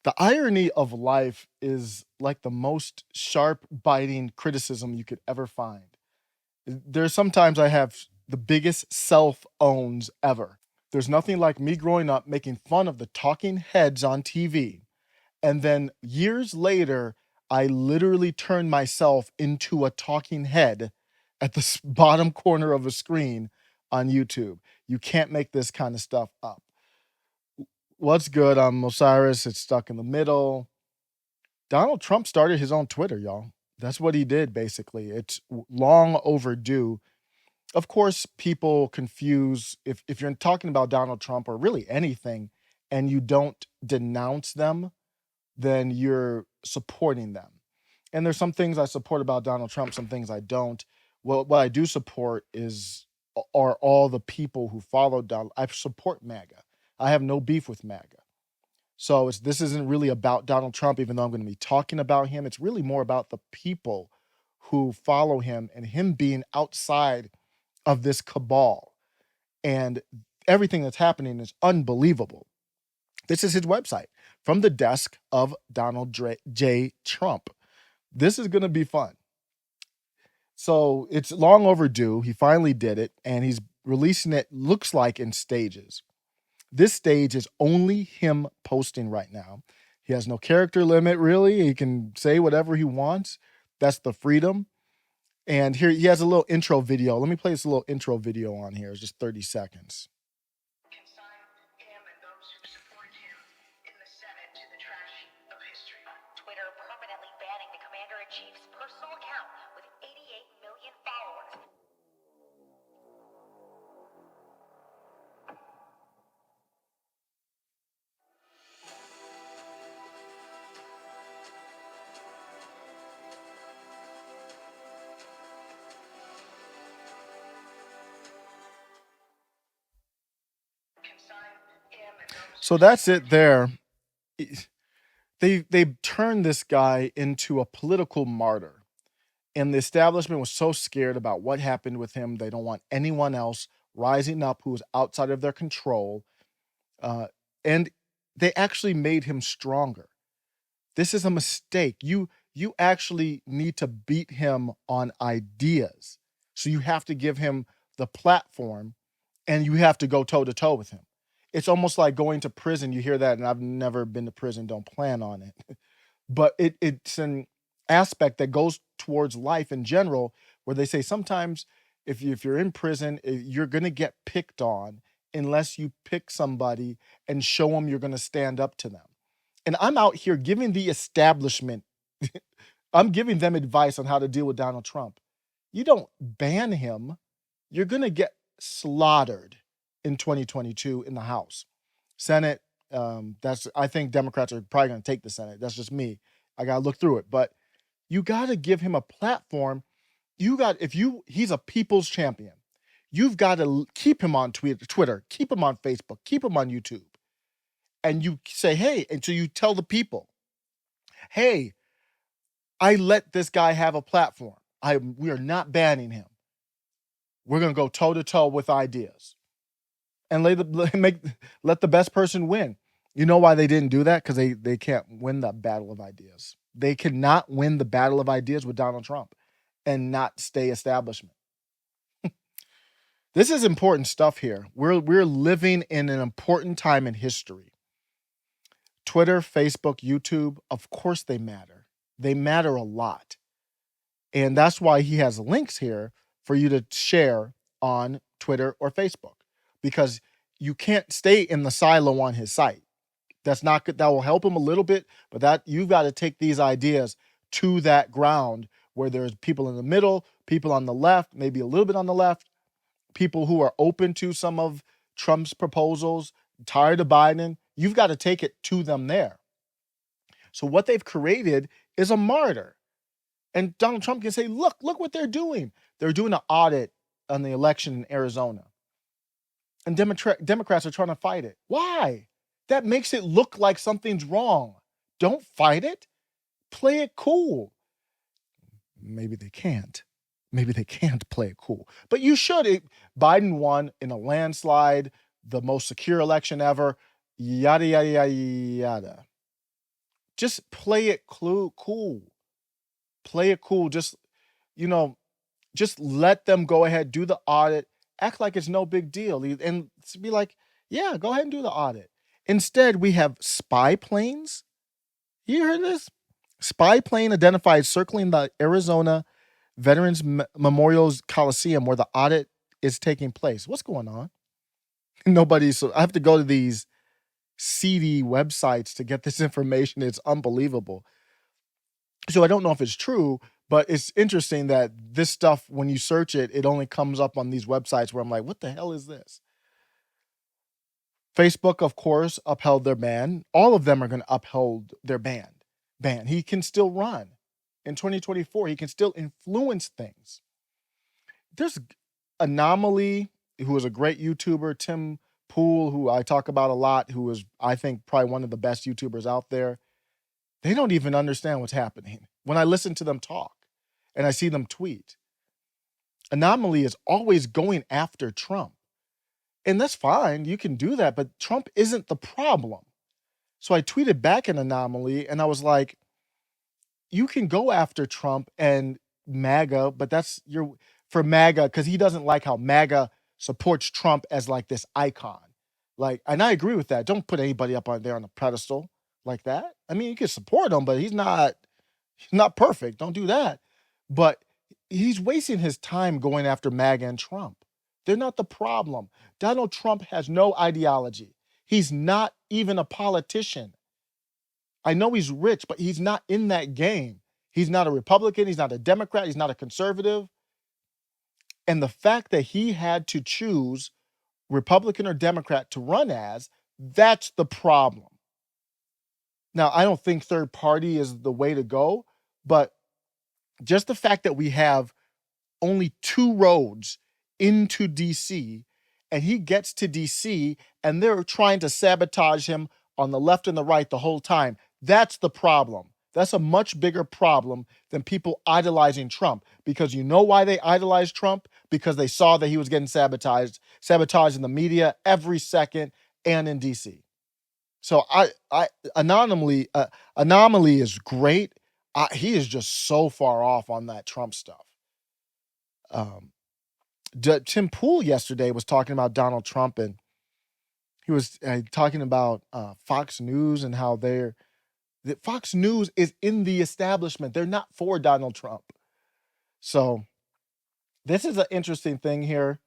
The irony of life is like the most sharp, biting criticism you could ever find. There's sometimes I have the biggest self owns ever. There's nothing like me growing up making fun of the talking heads on TV. And then years later, I literally turned myself into a talking head at the bottom corner of a screen on YouTube. You can't make this kind of stuff up. What's good? I'm Osiris. It's stuck in the middle. Donald Trump started his own Twitter, y'all. That's what he did, basically. It's long overdue. Of course, people confuse if you're talking about Donald Trump or really anything and you don't denounce them, then you're supporting them. And there's some things I support about Donald Trump, some things I don't. Well, what I do support are all the people who follow Donald. I support MAGA. I have no beef with MAGA. So this isn't really about Donald Trump, even though I'm going to be talking about him. It's really more about the people who follow him and him being outside of this cabal. And everything that's happening is unbelievable. This is his website from the desk of Donald J. Trump. This is going to be fun. So it's long overdue. He finally did it, and he's releasing it, looks like, in stages. This stage is only him posting right now. He has no character limit, really. He can say whatever he wants. That's the freedom. And here he has a little intro video. Let me play this little intro video on here. It's just 30 seconds. Consign him and those who supported him in the Senate to the trash heap of history. Twitter permanently banning the commander-in-chief's personal account with 88 million followers. Consign him and those So that's it there. They turned this guy into a political martyr. And the establishment was so scared about what happened with him. They don't want anyone else rising up who's outside of their control. And they actually made him stronger. This is a mistake. You actually need to beat him on ideas. So you have to give him the platform and you have to go toe to toe with him. It's almost like going to prison. You hear that, and I've never been to prison, don't plan on it. But it's an aspect that goes towards life in general, where they say sometimes if you're in prison, you're going to get picked on unless you pick somebody and show them you're going to stand up to them. And I'm out here giving the establishment, I'm giving them advice on how to deal with Donald Trump. You don't ban him, you're going to get slaughtered in 2022 in the House. Senate, I think Democrats are probably going to take the Senate. That's just me. I got to look through it. But you got to give him a platform. He's a people's champion. You've got to keep him on Twitter, keep him on Facebook, keep him on YouTube. And you say, hey, and so you tell the people, hey, I let this guy have a platform. We are not banning him. We're going to go toe to toe with ideas and let the best person win. You know why they didn't do that? Because they can't win the battle of ideas. They cannot win the battle of ideas with Donald Trump and not stay establishment. This is important stuff here. We're living in an important time in history. Twitter, Facebook, YouTube, of course they matter. They matter a lot. And that's why he has links here for you to share on Twitter or Facebook, because you can't stay in the silo on his site. That's not good. That will help him a little bit, but that you've got to take these ideas to that ground where there's people in the middle, people on the left, maybe a little bit on the left, people who are open to some of Trump's proposals, tired of Biden. You've got to take it to them there. So what they've created is a martyr. And Donald Trump can say, look what they're doing. They're doing an audit on the election in Arizona. And Democrats are trying to fight it. Why? That makes it look like something's wrong. Don't fight it. Play it cool. Maybe they can't. Maybe they can't play it cool. But you should. Biden won in a landslide, the most secure election ever, yada, yada, yada, yada. just play it cool. Play it cool. Just, you know, just let them go ahead, do the audit, act like it's no big deal, and be like, yeah, go ahead and do the audit. Instead, we have spy planes. You heard this? Spy plane identified circling the Arizona Veterans Memorial's Coliseum where the audit is taking place. What's going on? So I have to go to these seedy websites to get this information. It's unbelievable. So I don't know if it's true, but it's interesting that this stuff, when you search it, it only comes up on these websites where I'm like, what the hell is this? Facebook, of course, upheld their ban. All of them are going to uphold their ban. He can still run. In 2024, he can still influence things. There's Anomaly, who is a great YouTuber, Tim Pool, who I talk about a lot, who is, I think, probably one of the best YouTubers out there. They don't even understand what's happening. When I listen to them talk and I see them tweet, Anomaly is always going after Trump. And that's fine. You can do that, but Trump isn't the problem. So I tweeted back an Anomaly and I was like, you can go after Trump and MAGA, but that's for MAGA, because he doesn't like how MAGA supports Trump as like this icon. Like, and I agree with that. Don't put anybody up on there on a pedestal like that. I mean, you can support him, but he's not perfect. Don't do that. But he's wasting his time going after MAGA and Trump. They're not the problem. Donald Trump has no ideology. He's not even a politician. I know he's rich, but he's not in that game. He's not a Republican. He's not a Democrat. He's not a conservative. And the fact that he had to choose Republican or Democrat to run as, that's the problem. Now, I don't think third party is the way to go, but just the fact that we have only 2 roads into DC, and he gets to DC and they're trying to sabotage him on the left and the right the whole time. That's the problem. That's a much bigger problem than people idolizing Trump. Because you know why they idolized Trump? Because they saw that he was getting sabotaged in the media every second and in DC. So Anomaly is great. He is just so far off on that Trump stuff. Tim Pool yesterday was talking about Donald Trump, and he was talking about Fox News and how Fox News is in the establishment. They're not for Donald Trump. So this is an interesting thing here.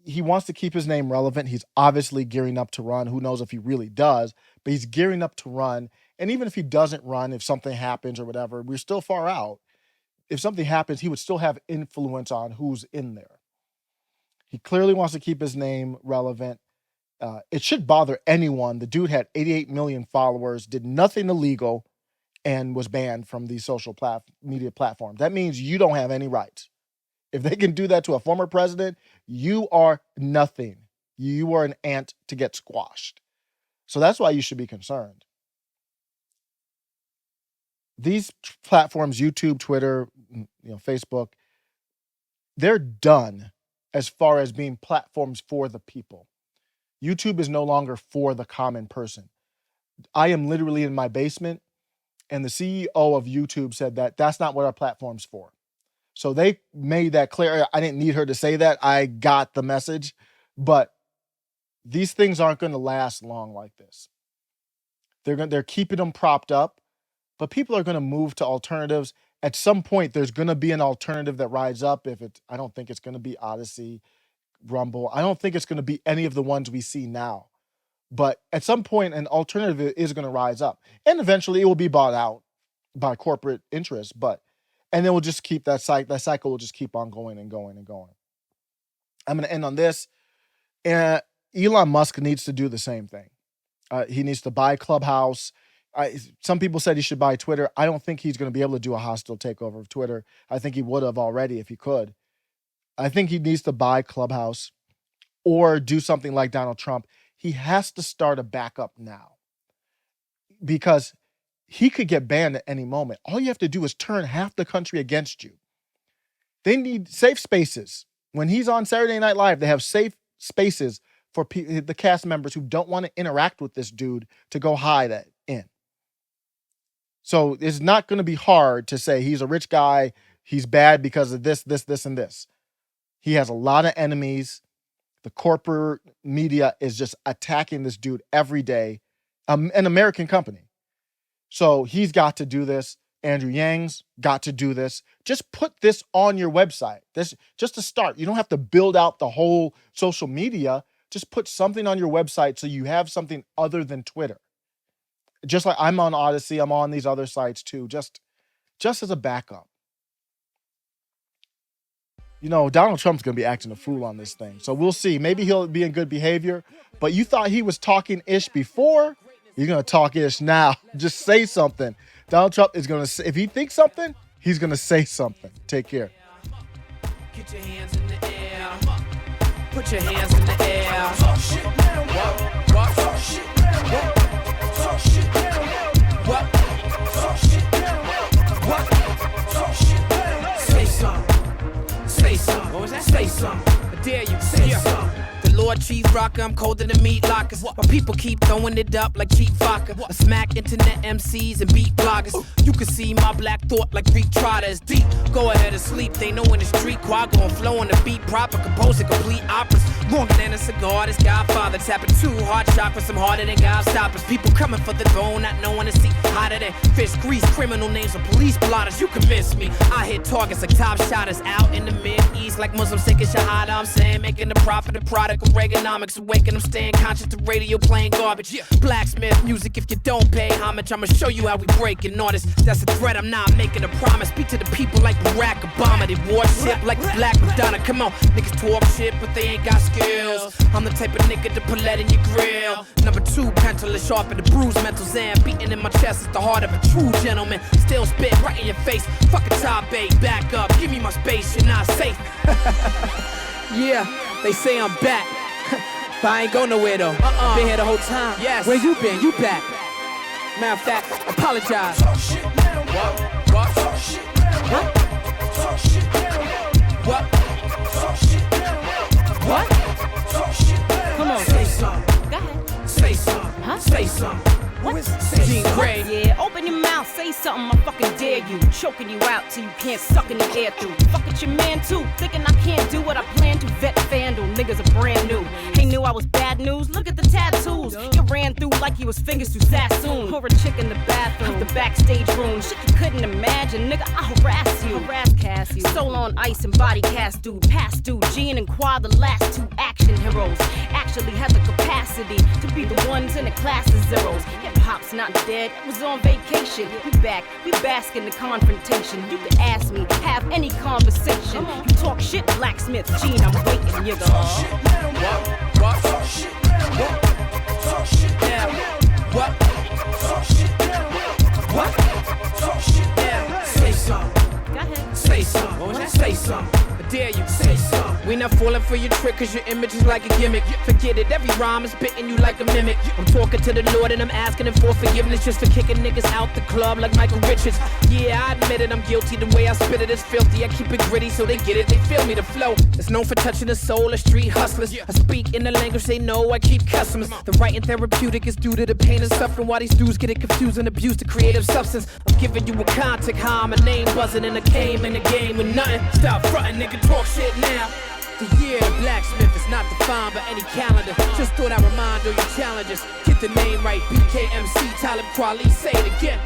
He wants to keep his name relevant. He's obviously gearing up to run. Who knows if he really does, but he's gearing up to run. And even if he doesn't run, if something happens or whatever, we're still far out. If something happens, he would still have influence on who's in there. He clearly wants to keep his name relevant. It should bother anyone. The dude had 88 million followers, did nothing illegal, and was banned from these social media platforms. That means you don't have any rights. If they can do that to a former president, you are nothing. You are an ant to get squashed. So that's why you should be concerned. These platforms, YouTube, Twitter, Facebook, they're done as far as being platforms for the people. YouTube is no longer for the common person. I am literally in my basement, and the CEO of YouTube said that that's not what our platform's for. So they made that clear. I didn't need her to say that. I got the message. But these things aren't going to last long like this. They're keeping them propped up, but people are going to move to alternatives. At some point, there's going to be an alternative that rides up. I don't think it's going to be Odyssey, Rumble. I don't think it's going to be any of the ones we see now. But at some point, an alternative is going to rise up. And eventually it will be bought out by corporate interests. And then we'll just keep that cycle will just keep on going and going and going. I'm going to end on this. Elon Musk needs to do the same thing. He needs to buy Clubhouse. Some people said he should buy Twitter. I don't think he's going to be able to do a hostile takeover of Twitter. I think he would have already if he could. I think he needs to buy Clubhouse or do something like Donald Trump. He has to start a backup now because he could get banned at any moment. All you have to do is turn half the country against you. They need safe spaces. When he's on Saturday Night Live, they have safe spaces for the cast members who don't want to interact with this dude to go hide in. So it's not going to be hard to say he's a rich guy. He's bad because of this, and this. He has a lot of enemies. The corporate media is just attacking this dude every day. An American company. So he's got to do this. Andrew Yang's got to do this. Just put this on your website. This just to start. You don't have to build out the whole social media. Just put something on your website so you have something other than Twitter. Just like I'm on Odyssey, I'm on these other sites too, just as a backup. You know, Donald Trump's going to be acting a fool on this thing. So we'll see. Maybe he'll be in good behavior. But you thought he was talking ish before? You're going to talk ish now. Just say something. Donald Trump is going to say, if he thinks something, he's going to say something. Take care. Get your hands in the air. Put your hands in the air. Talk shit now. What? Talk shit now. Talk shit now. What? Talk shit now. What? Talk shit now. Say something. Say something. What was that? Say something. I dare you. Say something. The Lord Cheese Rocker, I'm colder than meat lockers. My people keep throwing it up like cheap vodka. I smack internet MCs and beat bloggers. You can see my black thought like Greek trotter is deep. Go ahead and sleep, they know in the street. Quad gon' flow on the beat, proper, composing complete operas. Longer than a cigar, this Godfather tapping too hard chakras, some harder than Gobstoppers. People coming for the throne, not knowing the seat. Hotter than fish grease, criminal names of police blotters. You can miss me. I hit targets like top shotters out in the Mid-East, like Muslims taking shahada. I'm saying, making the profit a product of Reaganomics. Awaken them, staying conscious to radio playing garbage. Blacksmith music, if you don't pay homage, I'ma show you how we break an artist. That's a threat, I'm not making a promise. Speak to the people like Barack Obama. They warship like the Black Madonna. Come on, niggas talk shit, but they ain't got skills. I'm the type of nigga to put lead in your grill. Number 2, pencil is sharp and the bruise mental zan. Beating in my chest is the heart of a true gentleman. Still spit right in your face. Fuck a top 8, back up, give me my space, you're not safe. Yeah, they say I'm back. But I ain't go nowhere though. Been here the whole time. Yes. Where you been? You back. Matter of fact, apologize. Talk shit now. What? Talk shit now. What? Talk shit now. What? Talk shit now. What? Talk shit now. Come on. Say something. Go ahead. Say something. Huh? Say something. What? Jean Grey. Yeah, open your mouth, say something, I fucking dare you. Choking you out till you can't suck in the air through. Fuck with your man too, thinking I can't do what I plan to. Vet vandal, niggas are brand new. He knew I was bad news, look at the tattoos. You ran through like you was fingers through Sassoon. Or a chick in the bathroom, the backstage room. Shit you couldn't imagine, nigga, I harass you. Harass Cassie. Soul on ice and body cast dude. Past dude, Gene and Quad, the last 2 action heroes. Actually had the capacity to be the ones in the class of zeros. Hip-hop's not dead, it was on vacation. We back, we bask in the confrontation. You can ask me, have any conversation. You talk shit, blacksmith, Gene, I'm waiting, nigga. Talk shit now. What? Talk shit now. What? Talk shit now. What? Talk shit now. What? Talk shit now. Say something. Go ahead. Say something. What was that? Say something. I dare you. Say something. We not falling for your trick, cause your image is like a gimmick. Forget it, every rhyme is bitten you like a mimic. I'm talking to the Lord and I'm asking him for forgiveness just for kicking niggas out the club like Michael Richards. Yeah, I admit it, I'm guilty. The way I spit it is filthy. I keep it gritty so they get it, they feel me. The flow is known for touching the soul of street hustlers. I speak in the language they know, I keep customers. The writing therapeutic is due to the pain and suffering. While these dudes get it confused and abuse the creative substance. I'm giving you a contact, how my name buzzing and I came in the game with nothing. Stop frontin', nigga, talk shit now. The year of blacksmith is not defined by any calendar. Just thought I'd remind all you challenges. Get the name right, BKMC, Talib Kweli, say it again.